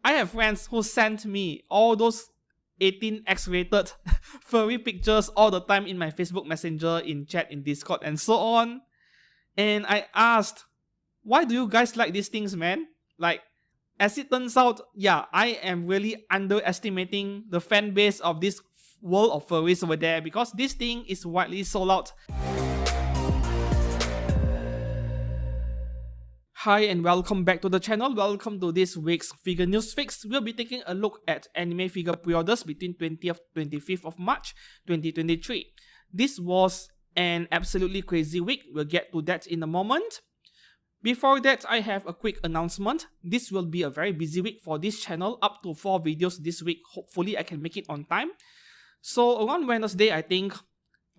I have friends who sent me all those 18 X-rated furry pictures all the time in my Facebook Messenger, in chat, in Discord, and so on. And I asked, why do you guys like these things, man? Like, as it turns out, yeah, I am really underestimating the fan base of this world of furries over there, because this thing is widely sold out. Hi and welcome back to the channel. Welcome to this week's Figure News Fix. We'll be taking a look at anime figure pre-orders between 20th to 25th of March 2023. This was an absolutely crazy week. We'll get to that in a moment. Before that, I have a quick announcement. This will be a very busy week for this channel, up to 4 videos this week. Hopefully I can make it on time. So around Wednesday, I think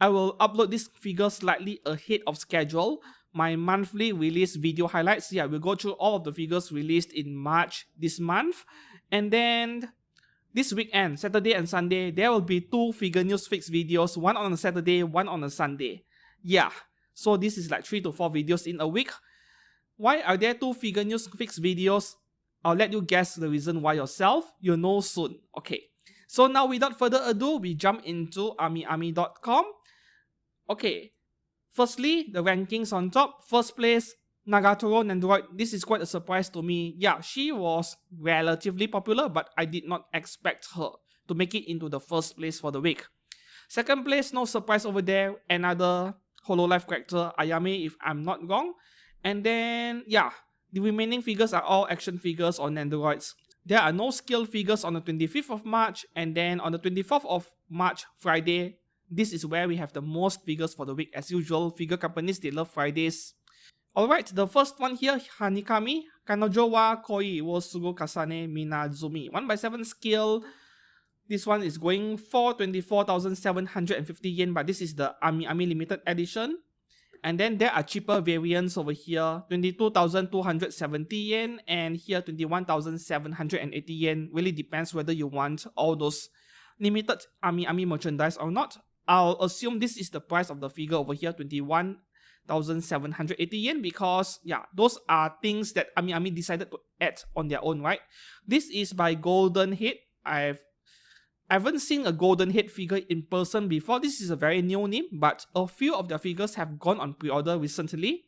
I will upload this figure slightly ahead of schedule. My monthly release video highlights. Yeah, we'll go through all of the figures released in March this month. And then this weekend, Saturday and Sunday, there will be 2 Figure News Fix videos. One on a Saturday, one on a Sunday. Yeah, so this is like 3 to 4 videos in a week. Why are there 2 Figure News Fix videos? I'll let you guess the reason why yourself. You'll know soon. Okay, so now without further ado, we jump into AmiAmi.com. Okay. Firstly, the rankings on top. First place, Nagatoro Nandroid. This is quite a surprise to me. Yeah, she was relatively popular, but I did not expect her to make it into the first place for the week. Second place, no surprise over there. Another Hololive character, Ayame, if I'm not wrong. And then, yeah, the remaining figures are all action figures on Nandroids. There are no skill figures on the 25th of March. And then on the 24th of March, Friday, this is where we have the most figures for the week. As usual, figure companies, they love Fridays. Alright, the first one here, Hanikami, Kanojo wa Koi wo Sugu Kasane Minazumi. 1x7 skill. This one is going for 24,750 yen, but this is the Ami limited edition. And then there are cheaper variants over here, 22,270 yen, and here 21,780 yen. Really depends whether you want all those limited Ami merchandise or not. I'll assume this is the price of the figure over here, 21,780 yen, because yeah, those are things that Ami decided to add on their own, right? This is by Golden Head. I haven't seen a Golden Head figure in person before. This is a very new name, but a few of their figures have gone on pre-order recently.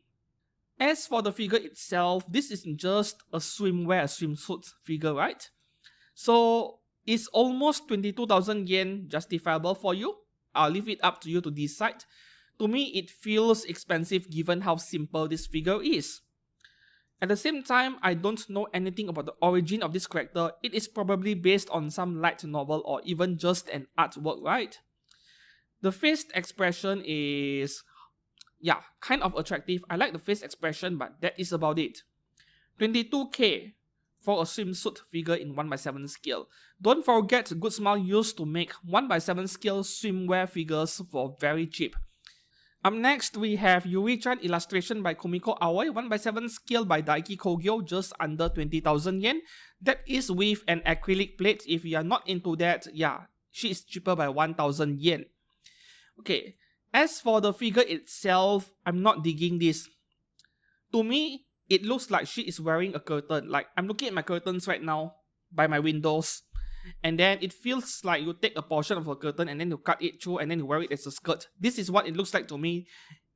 As for the figure itself, this isn't just a swimsuit figure, right? So is almost 22,000 yen justifiable for you? I'll leave it up to you to decide. To me, it feels expensive given how simple this figure is. At the same time, I don't know anything about the origin of this character. It is probably based on some light novel or even just an artwork, right? The face expression is, yeah, kind of attractive. I like the face expression, but that is about it. 22k for a swimsuit figure in 1x7 scale. Don't forget, Good Smile used to make 1x7 scale swimwear figures for very cheap. Up next, we have Yuri-chan illustration by Kumiko Aoi, 1x7 scale by Daiki Kogyo, just under 20,000 yen. That is with an acrylic plate. If you are not into that, yeah, she is cheaper by 1,000 yen. Okay, as for the figure itself, I'm not digging this. To me, it looks like she is wearing a curtain. Like, I'm looking at my curtains right now by my windows. And then it feels like you take a portion of a curtain and then you cut it through and then you wear it as a skirt. This is what it looks like to me.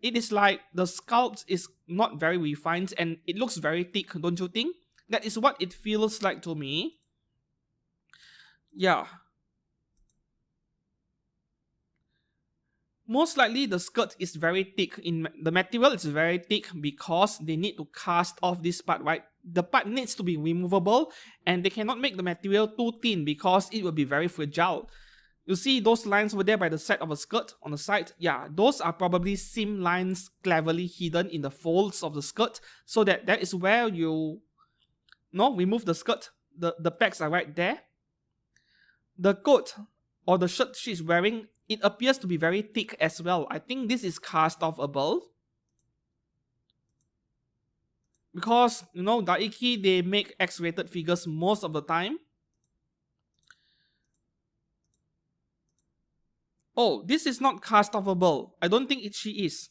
It is like the sculpt is not very refined and it looks very thick, don't you think? That is what it feels like to me. Yeah. Most likely the skirt is very thick. The material is very thick because they need to cast off this part, right? The part needs to be removable and they cannot make the material too thin because it will be very fragile. You see those lines over there by the side of a skirt on the side? Yeah, those are probably seam lines cleverly hidden in the folds of the skirt so that is where you remove the skirt. The pegs are right there. The coat or the shirt she's wearing, it appears to be very thick as well. I think this is cast offable. Because, Daiki, they make X-rated figures most of the time. Oh, this is not cast offable. I don't think she is.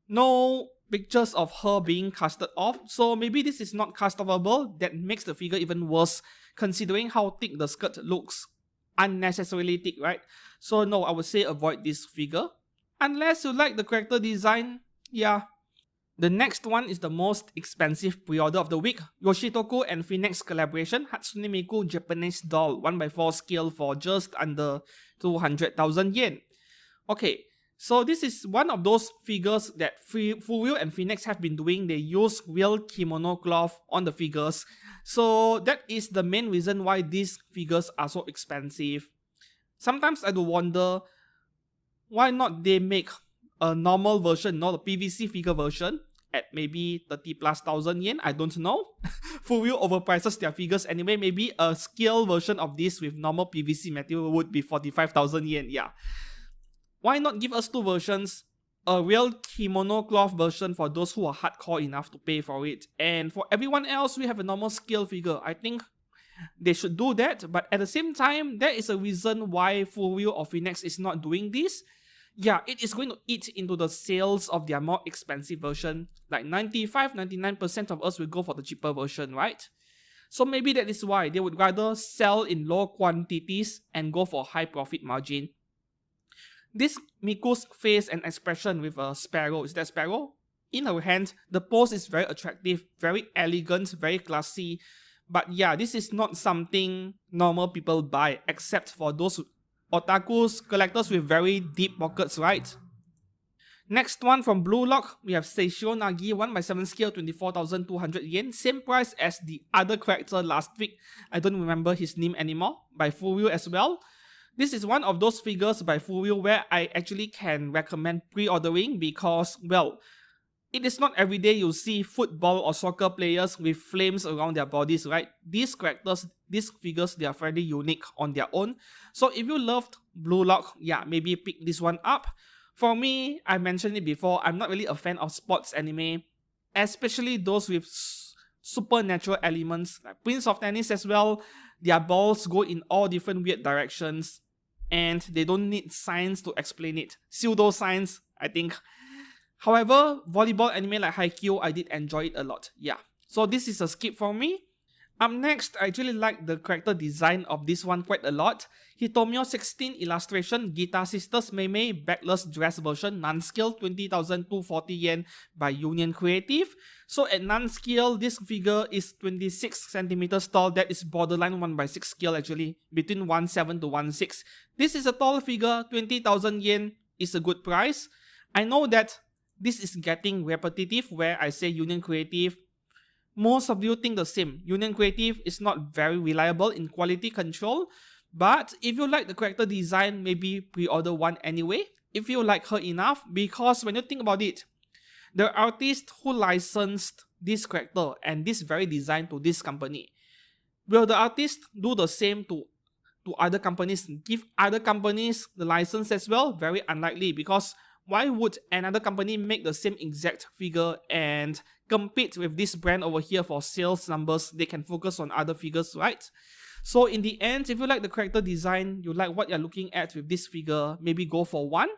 No pictures of her being casted off. So maybe this is not castable. That makes the figure even worse, considering how thick the skirt looks. Unnecessarily thick, right? So no, I would say avoid this figure. Unless you like the character design, yeah. The next one is the most expensive pre-order of the week. Yoshitoku and Phoenix collaboration, Hatsune Miku Japanese doll 1x4 scale for just under 200,000 yen. Okay, so this is one of those figures that Furry and Phoenix have been doing. They use real kimono cloth on the figures. So that is the main reason why these figures are so expensive. Sometimes I do wonder, why not they make a normal version, not a PVC figure version, at maybe 30,000+ yen, I don't know. Furry overprices their figures anyway. Maybe a scale version of this with normal PVC material would be 45,000 yen, yeah. Why not give us two versions? A real kimono cloth version for those who are hardcore enough to pay for it. And for everyone else, we have a normal scale figure. I think they should do that. But at the same time, there is a reason why Furry or Phoenix is not doing this. Yeah, it is going to eat into the sales of their more expensive version. Like 95-99% of us will go for the cheaper version, right? So maybe that is why they would rather sell in low quantities and go for high profit margin. This Miku's face and expression with a sparrow, is that sparrow? In her hand, the pose is very attractive, very elegant, very classy. But yeah, this is not something normal people buy, except for those otakus, collectors with very deep pockets, right? Next one from Blue Lock, we have Seishiro Nagi 1x7 scale 24,200 yen. Same price as the other character last week. I don't remember his name anymore. By Furry as well. This is one of those figures by Furry where I actually can recommend pre-ordering because, well, it is not every day you see football or soccer players with flames around their bodies, right? These characters, these figures, they are fairly unique on their own. So if you loved Blue Lock, yeah, maybe pick this one up. For me, I mentioned it before, I'm not really a fan of sports anime, especially those with supernatural elements, like Prince of Tennis as well. Their balls go in all different weird directions, and they don't need science to explain it. Pseudoscience, I think. However, volleyball anime like Haikyuu, I did enjoy it a lot. Yeah. So this is a skip for me. Up next, I actually like the character design of this one quite a lot. Hitomio 16 illustration, Guitar Sisters Meimei backless dress version, non-scale 20,240 yen by Union Creative. So at non-scale, this figure is 26 centimeters tall. That is borderline 1/6 scale actually, between 1/7 to 1/6. This is a tall figure, 20,000 yen is a good price. I know that this is getting repetitive where I say Union Creative. Most of you think the same. Union Creative is not very reliable in quality control. But if you like the character design, maybe pre-order one anyway. If you like her enough. Because when you think about it, the artist who licensed this character and this very design to this company, will the artist do the same to other companies? Give other companies the license as well? Very unlikely, because why would another company make the same exact figure and compete with this brand over here for sales numbers? They can focus on other figures, right? So in the end, if you like the character design, you like what you're looking at with this figure, maybe go for one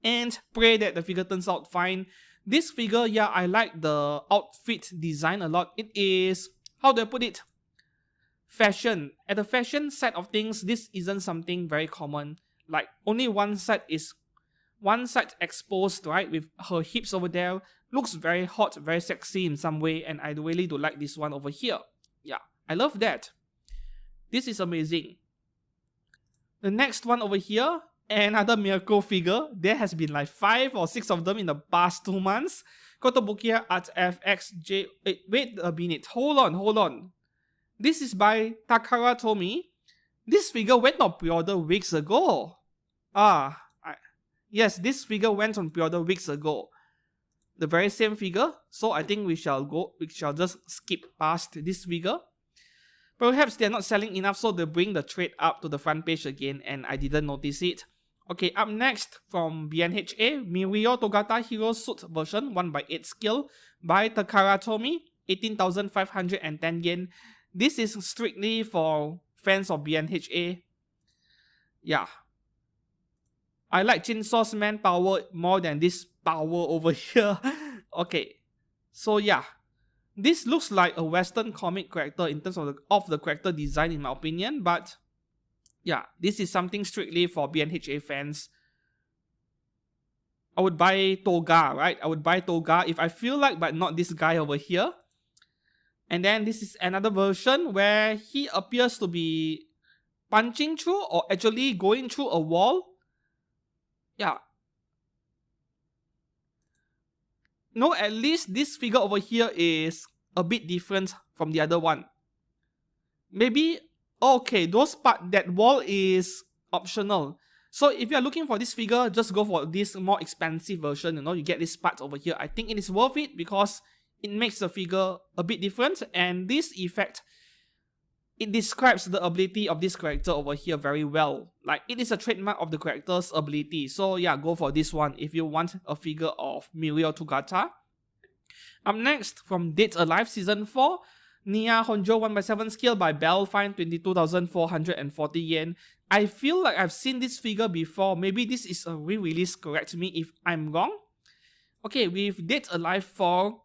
and pray that the figure turns out fine. This figure, yeah, I like the outfit design a lot. It is, how do I put it? Fashion. At the fashion side of things, this isn't something very common. Like only one side exposed, right, with her hips over there. Looks very hot, very sexy in some way, and I really do like this one over here. Yeah, I love that. This is amazing. The next one over here, another miracle figure. There has been like 5 or 6 of them in the past 2 months. Kotobukiya Art FXJ. Wait a minute, hold on. This is by Takara Tomy. This figure went on pre-order weeks ago. Yes, this figure went on pre-order weeks ago. The very same figure. So I think we shall just skip past this figure. Perhaps they're not selling enough, so they bring the trade up to the front page again and I didn't notice it. Okay, up next from BNHA, Mirio Togata Hero Suit version 1/8 scale by Takara Tomy, 18,510 yen. This is strictly for fans of BNHA. Yeah. I like Chainsaw's manpower more than this power over here. Okay, so yeah, this looks like a Western comic character in terms of the character design, in my opinion. But yeah, this is something strictly for BNHA fans. I would buy Toga, right? I would buy Toga if I feel like, but not this guy over here. And then this is another version where he appears to be punching through or actually going through a wall. Yeah. No, at least this figure over here is a bit different from the other one. Maybe, okay, that wall is optional. So if you are looking for this figure, just go for this more expensive version, you get this part over here. I think it is worth it because it makes the figure a bit different, and this effect, it describes the ability of this character over here very well. Like, it is a trademark of the character's ability. So yeah, go for this one if you want a figure of Mirio Togata. Up next, from Dead Alive Season 4, Nia Honjo 1/7 scale by Belfine, 22,440 yen. I feel like I've seen this figure before. Maybe this is a re-release, correct me if I'm wrong. Okay, with Dead Alive 4,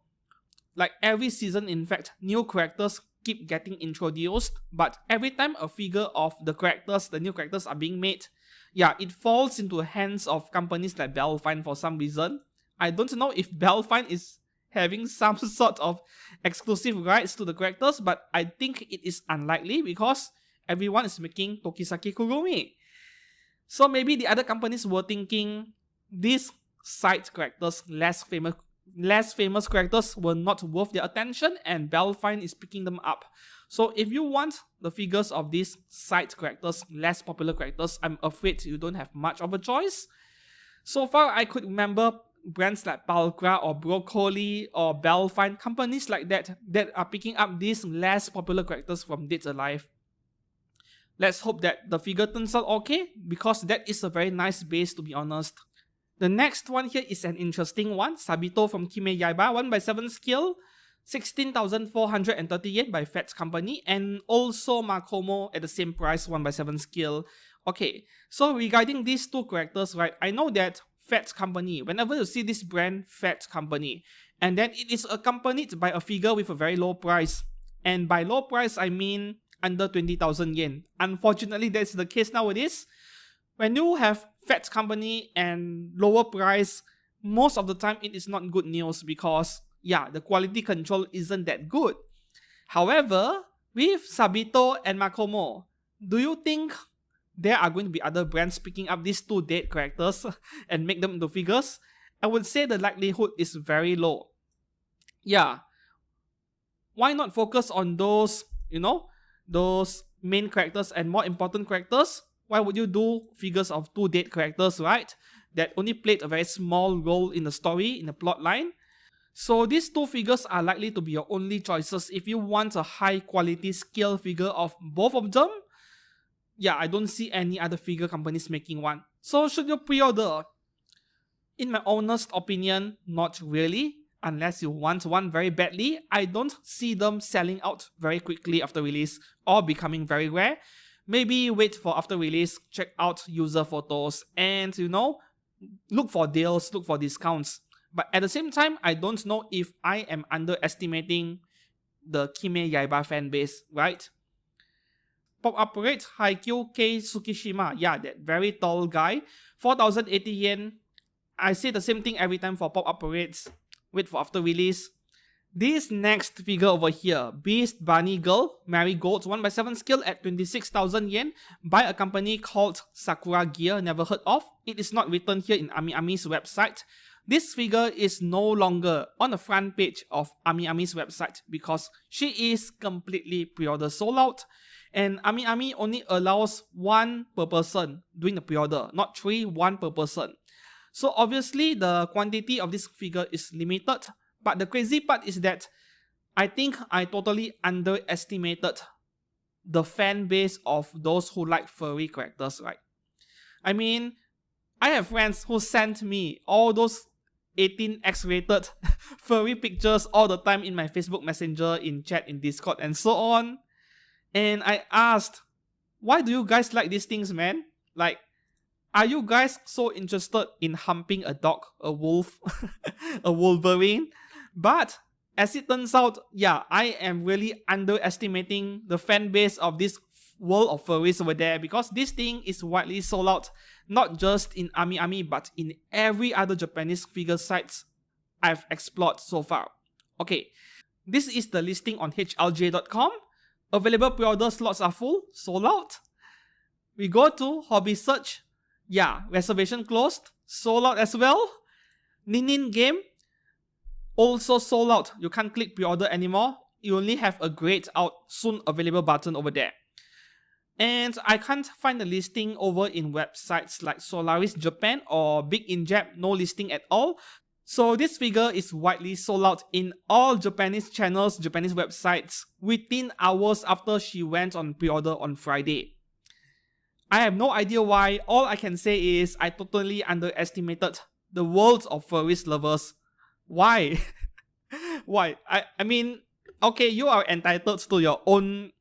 like every season, in fact, new characters keep getting introduced, but every time a figure of the new characters are being made, yeah, it falls into the hands of companies like Belfine for some reason. I don't know if Belfine is having some sort of exclusive rights to the characters, but I think it is unlikely because everyone is making Tokisaki Kurumi. So maybe the other companies were thinking these side characters, less famous characters, were not worth their attention, and Belfine is picking them up. So if you want the figures of these side characters, less popular characters, I'm afraid you don't have much of a choice. So far, I could remember brands like Palgra or Broccoli or Belfine, companies like that are picking up these less popular characters from Dead Alive. Let's hope that the figure turns out okay, because that is a very nice base, to be honest. The next one here is an interesting one. Sabito from Kimetsu Yaiba, 1/7 scale, 16,430 yen by Fats Company, and also Makomo at the same price, 1/7 scale. Okay, so regarding these two characters, right, I know that Fats Company, whenever you see this brand, Fats Company, and then it is accompanied by a figure with a very low price. And by low price, I mean under 20,000 yen. Unfortunately, that's the case nowadays. When you have Fats Company and lower price, most of the time it is not good news because, yeah, the quality control isn't that good. However, with Sabito and Makomo, do you think there are going to be other brands picking up these two dead characters and make them into figures? I would say the likelihood is very low. Yeah. Why not focus on those, those main characters and more important characters? Why would you do figures of two dead characters, right? That only played a very small role in the story, in the plot line. So these two figures are likely to be your only choices if you want a high quality scale figure of both of them. Yeah, I don't see any other figure companies making one. So should you pre-order? In my honest opinion, not really. Unless you want one very badly, I don't see them selling out very quickly after release or becoming very rare. Maybe wait for after release, check out user photos, and look for deals, look for discounts. But at the same time, I don't know if I am underestimating the Kimetsu Yaiba fanbase, right? Pop-up rate, Haikyuu Kei Tsukishima. Yeah, that very tall guy. 4,080 yen. I say the same thing every time for pop-up rates. Wait for after release. This next figure over here, Beast Bunny Girl, Marigold, 1/7 scale at 26,000 yen by a company called Sakura Gear, never heard of. It is not written here in Ami Ami's website. This figure is no longer on the front page of Ami Ami's website because she is completely pre-order sold out. And Ami Ami only allows one per person doing the pre-order, not three, one per person. So obviously the quantity of this figure is limited, but the crazy part is that I think I totally underestimated the fan base of those who like furry characters, right? I mean, I have friends who sent me all those 18 X-rated furry pictures all the time in my Facebook Messenger, in chat, in Discord, and so on. And I asked, why do you guys like these things, man? Like, Are you guys so interested in humping a dog, a wolf, a wolverine? But as it turns out, yeah, I am really underestimating the fan base of this world of furries over there, because this thing is widely sold out, not just in Ami but in every other Japanese figure sites I've explored so far. Okay, this is the listing on HLJ.com. Available pre-order slots are full, sold out. We go to hobby search. Yeah, reservation closed, sold out as well. Ninin game, also sold out. You can't click pre-order anymore. You only have a grayed out soon available button over there. And I can't find the listing over in websites like Solaris Japan or Big in Jap, no listing at all. So this figure is widely sold out in all Japanese channels, Japanese websites within hours after she went on pre-order on Friday. I have no idea why. All I can say is I totally underestimated the world of furries lovers. Why? Why? I mean, okay, you are entitled to your own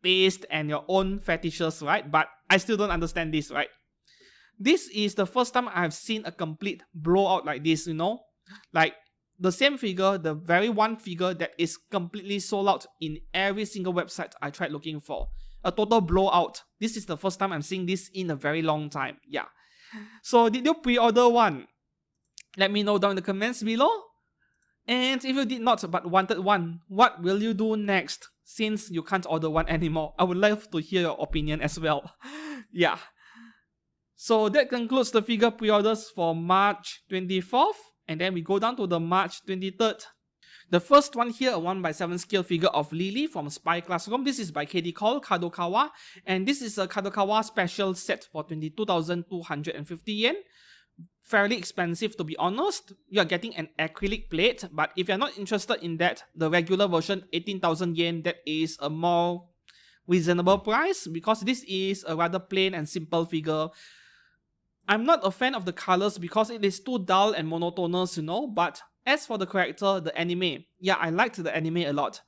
taste and your own fetishes, right? But I still don't understand this, right? This is the first time I've seen a complete blowout like this, you know? Like, the same figure, the very one figure that is completely sold out in every single website I tried looking for. A total blowout. This is the first time I'm seeing this in a very long time. Yeah. So did you pre-order one? Let me know down in the comments below. And if you did not but wanted one, what will you do next since you can't order one anymore? I would love to hear your opinion as well. Yeah. So that concludes the figure pre-orders for March 24th. And then we go down to the March 23rd. The first one here, a 1x7 scale figure of Lily from Spy Classroom. This is by KD Call, Kadokawa. And this is a Kadokawa special set for 22,250 yen. Fairly expensive, to be honest. You are getting an acrylic plate, but if you're not interested in that, the regular version, 18,000 yen, that is a more reasonable price, because this is a rather plain and simple figure. I'm not a fan of the colors because it is too dull and monotonous, you know, but as for the character, the anime, yeah, I liked the anime a lot.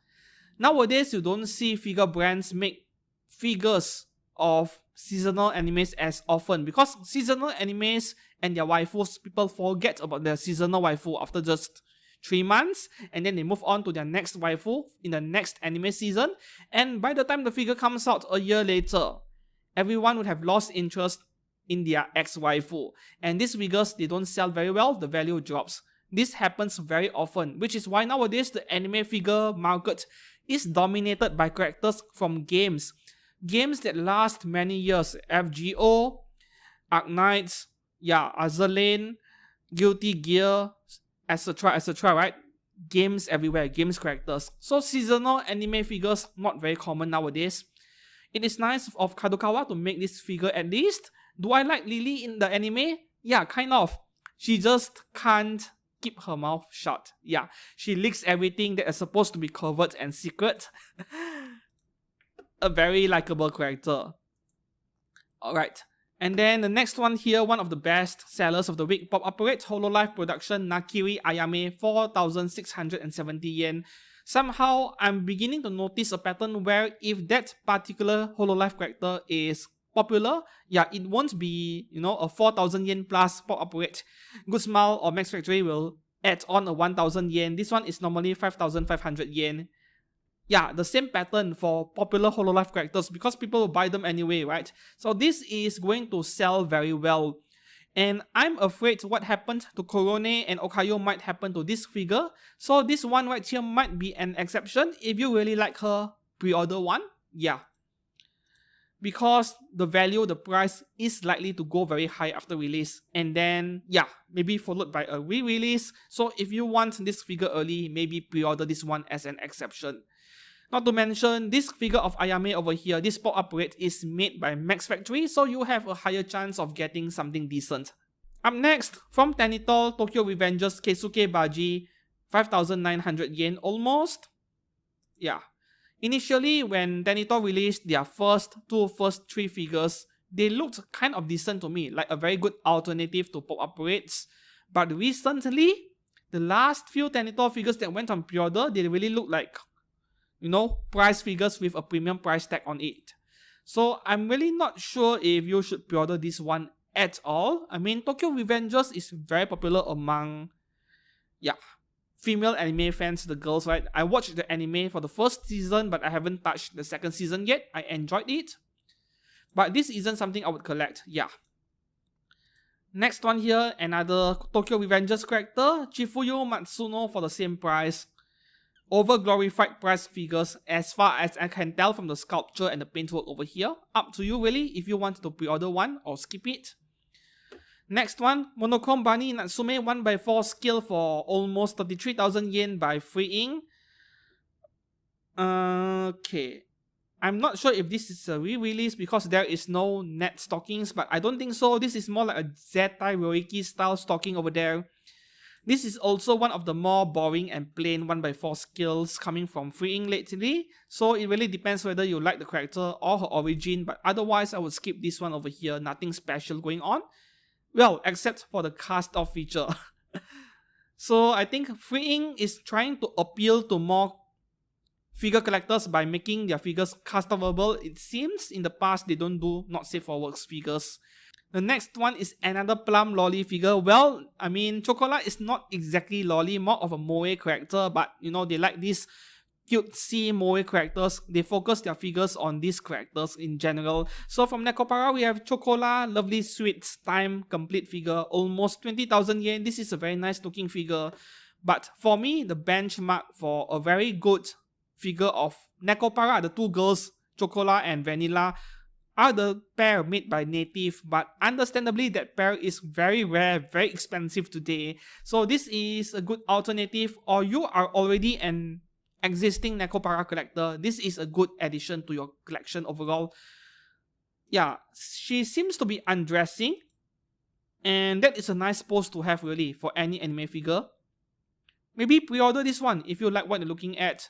Nowadays, you don't see figure brands make figures of seasonal animes as often, because seasonal animes and their waifus, people forget about their seasonal waifu after just 3 months, and then they move on to their next waifu in the next anime season, and by the time the figure comes out a year later, everyone would have lost interest in their ex-waifu, and these figures, they don't sell very well, the value drops. This happens very often, which is why nowadays the anime figure market is dominated by characters from games. Games that last many years. FGO, Arknights, yeah, Azur, Guilty Gear, etc, etc, right? Games everywhere, games characters. So seasonal anime figures, not very common nowadays. It is nice of Kadokawa to make this figure at least. Do I like Lily in the anime? Yeah, kind of. She just can't keep her mouth shut. Yeah, she leaks everything that is supposed to be covert and secret. A very likable character. Alright, and then the next one here, one of the best sellers of the week, Pop Operate Hololive production Nakiri Ayame, 4,670 yen. Somehow, I'm beginning to notice a pattern where if that particular Hololive character is popular, yeah, it won't be, you know, a 4,000 yen plus Pop Operate. Good Smile or Max Factory will add on a 1,000 yen. This one is normally 5,500 yen. Yeah, the same pattern for popular Hololive characters because people will buy them anyway, right? So this is going to sell very well. And I'm afraid what happened to Korone and Okayo might happen to this figure. So this one right here might be an exception. If you really like her, pre-order one. Yeah. Because the value, the price is likely to go very high after release. And then, yeah, maybe followed by a re-release. So if you want this figure early, maybe pre-order this one as an exception. Not to mention, this figure of Ayame over here, this Pop Operate is made by Max Factory, so you have a higher chance of getting something decent. Up next, from Tenitol, Tokyo Revengers Keisuke Baji, 5,900 yen almost. Yeah. Initially, when Tenitol released their first three figures, they looked kind of decent to me, like a very good alternative to Pop Operates. But recently, the last few Tenitol figures that went on pre-order, they really look like, you know, price figures with a premium price tag on it. So I'm really not sure if you should pre-order this one at all. I mean, Tokyo Revengers is very popular among, female anime fans, the girls, right? I watched the anime for the first season, but I haven't touched the second season yet. I enjoyed it, but this isn't something I would collect. Next one here, another Tokyo Revengers character, Chifuyu Matsuno for the same price. Over glorified price figures as far as I can tell from the sculpture and the paintwork over here. Up to you really if you want to pre-order one or skip it. Next one, Monochrome Bunny Natsume 1x4 skill for almost 33,000 yen by freeing. Okay. I'm not sure if this is a re-release because there is no net stockings, but I don't think so. This is more like a Zetai Roiki style stocking over there. This is also one of the more boring and plain 1x4 skills coming from freeing lately, so it really depends whether you like the character or her origin, but otherwise I would skip this one over here, nothing special going on. Well, except for the cast off feature. So I think freeing is trying to appeal to more figure collectors by making their figures customable. It seems in the past they don't do not safe for works figures. The next one is another Plum Lolly figure. Well, I mean, Chocolat is not exactly Lolly, more of a moe character, but you know, they like these cutesy moe characters. They focus their figures on these characters in general. So from Nekopara, we have Chocolat, lovely sweet time complete figure, almost 20,000 yen. This is a very nice looking figure. But for me, the benchmark for a very good figure of Nekopara, the two girls, Chocolat and Vanilla, are the pair made by Native, but understandably that pair is very rare, very expensive today. So this is a good alternative, or you are already an existing Nekopara collector. This is a good addition to your collection overall. Yeah, she seems to be undressing, and that is a nice pose to have really for any anime figure. Maybe pre-order this one if you like what you're looking at.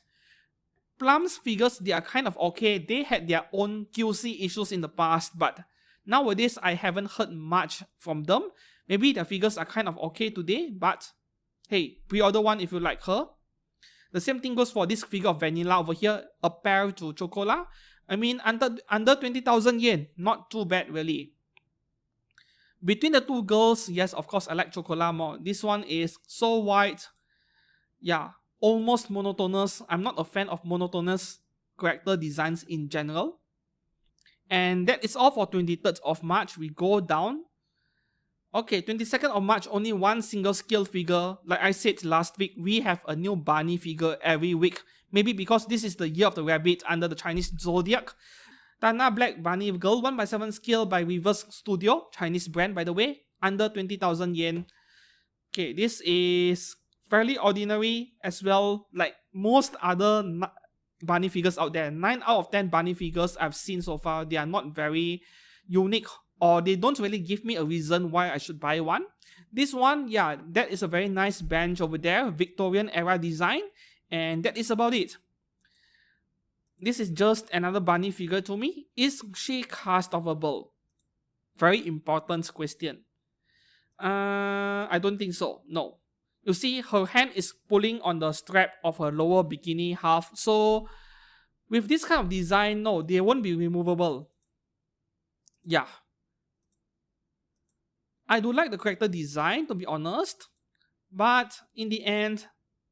Plum's figures, they are kind of okay. They had their own QC issues in the past, but nowadays I haven't heard much from them. Maybe their figures are kind of okay today, but hey, pre-order one if you like her. The same thing goes for this figure of Vanilla over here, a pair to Chocolat. I mean, under 20,000 yen, not too bad really. Between the two girls, yes, of course I like Chocolat more. This one is so white. Yeah, almost monotonous. I'm not a fan of monotonous character designs in general. And that is all for 23rd of March. We go down. Okay, 22nd of March, only one single skill figure. Like I said last week, we have a new bunny figure every week. Maybe because this is the year of the rabbit under the Chinese zodiac. Tana Black Bunny Girl 1x7 skill by Reverse Studio, Chinese brand by the way, under 20,000 yen. Okay, this is fairly ordinary as well, like most other bunny figures out there. 9 out of 10 bunny figures I've seen so far, they are not very unique, or they don't really give me a reason why I should buy one. This one, yeah, that is a very nice bench over there, Victorian era design, and that is about it. This is just another bunny figure to me. Is she cast-offable? Very important question. I don't think so, no. You see, her hand is pulling on the strap of her lower bikini half, so with this kind of design, no, they won't be removable. Yeah. I do like the character design, to be honest, but in the end,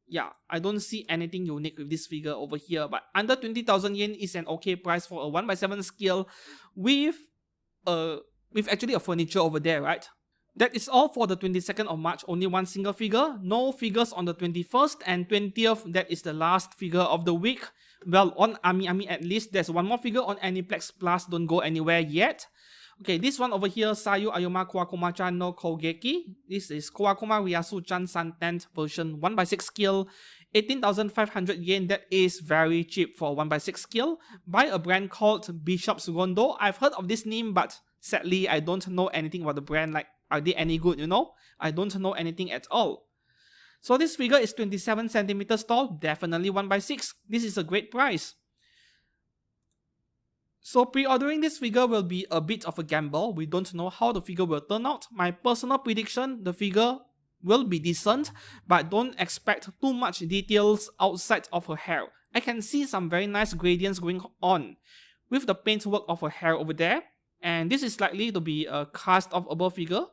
yeah, I don't see anything unique with this figure over here. But under 20,000 yen is an okay price for a 1x7 scale with actually a furniture over there, right? That is all for the 22nd of March, only one single figure. No figures on the 21st and 20th, that is the last figure of the week. Well, on Ami Ami at least, there's one more figure on Aniplex Plus, don't go anywhere yet. Okay, this one over here, Sayu Ayuma Kawakuma-chan no Nokogeki. This is Kawakuma Ryasu-chan Santent version 1x6 skill. 18,500 yen, that is very cheap for 1x6 skill. By a brand called Bishop's Rondo. I've heard of this name, but sadly, I don't know anything about the brand. Like, are they any good, you know? I don't know anything at all. So this figure is 27 centimeters tall, definitely 1x6. This is a great price. So pre-ordering this figure will be a bit of a gamble. We don't know how the figure will turn out. My personal prediction, the figure will be decent, but don't expect too much details outside of her hair. I can see some very nice gradients going on with the paintwork of her hair over there. And this is likely to be a cast of above figure.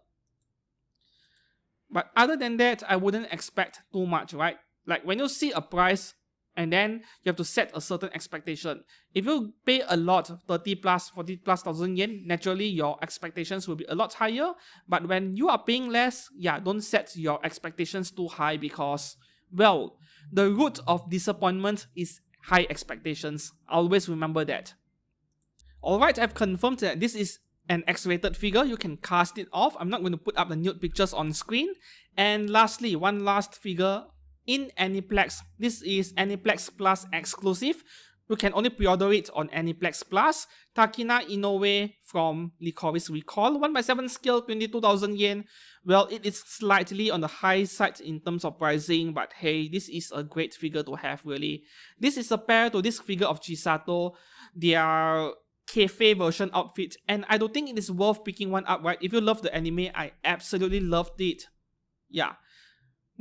But other than that, I wouldn't expect too much, right? Like when you see a price and then you have to set a certain expectation. If you pay a lot, 30 plus, 40 plus thousand yen, naturally your expectations will be a lot higher. But when you are paying less, yeah, don't set your expectations too high because, well, the root of disappointment is high expectations. Always remember that. Alright, I've confirmed that this is an X-rated figure. You can cast it off. I'm not going to put up the nude pictures on screen. And lastly, one last figure in Aniplex. This is Aniplex Plus exclusive. You can only pre-order it on Aniplex Plus. Takina Inoue from Licorice Recall. 1/7 scale, 22,000 yen. Well, it is slightly on the high side in terms of pricing, but hey, this is a great figure to have, really. This is a pair to this figure of Chisato. They are cafe version outfit, and I don't think it is worth picking one up, right? If you love the anime, I absolutely loved it. Yeah.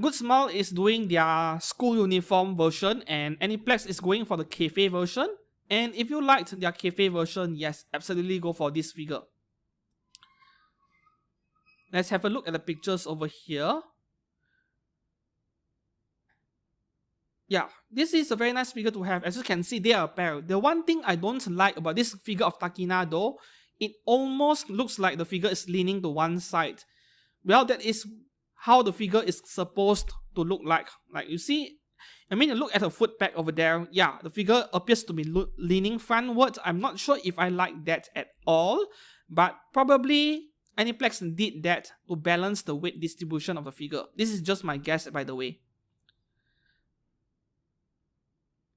Good Smile is doing their school uniform version, and Aniplex is going for the cafe version. And if you liked their cafe version, yes, absolutely go for this figure. Let's have a look at the pictures over here. Yeah, this is a very nice figure to have. As you can see, they are a pair. The one thing I don't like about this figure of Takina though, it almost looks like the figure is leaning to one side. Well, that is how the figure is supposed to look like. Like you see, I mean, look at the foot peg over there. Yeah, the figure appears to be leaning frontwards. I'm not sure if I like that at all, but probably Aniplex did that to balance the weight distribution of the figure. This is just my guess, by the way.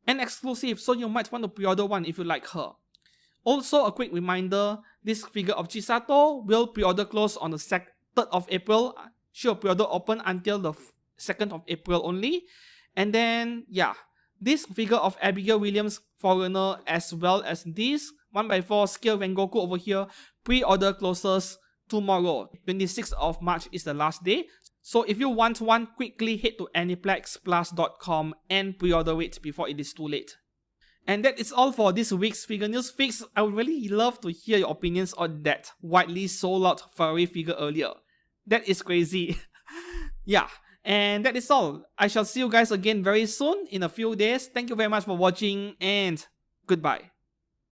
And exclusive, so you might want to pre-order one if you like her. Also, a quick reminder, this figure of Chisato will pre-order close on the 3rd of April. Sure, pre-order open until the 2nd of April only. And then, yeah, this figure of Abigail Williams, Foreigner, as well as this 1/4 scale Rengoku over here, pre-order closes tomorrow. 26th of March is the last day. So if you want one, quickly head to aniplexplus.com and pre-order it before it is too late. And that is all for this week's Figure News Fix. I would really love to hear your opinions on that widely sold out furry figure earlier. That is crazy. Yeah, and that is all. I shall see you guys again very soon in a few days. Thank you very much for watching and goodbye.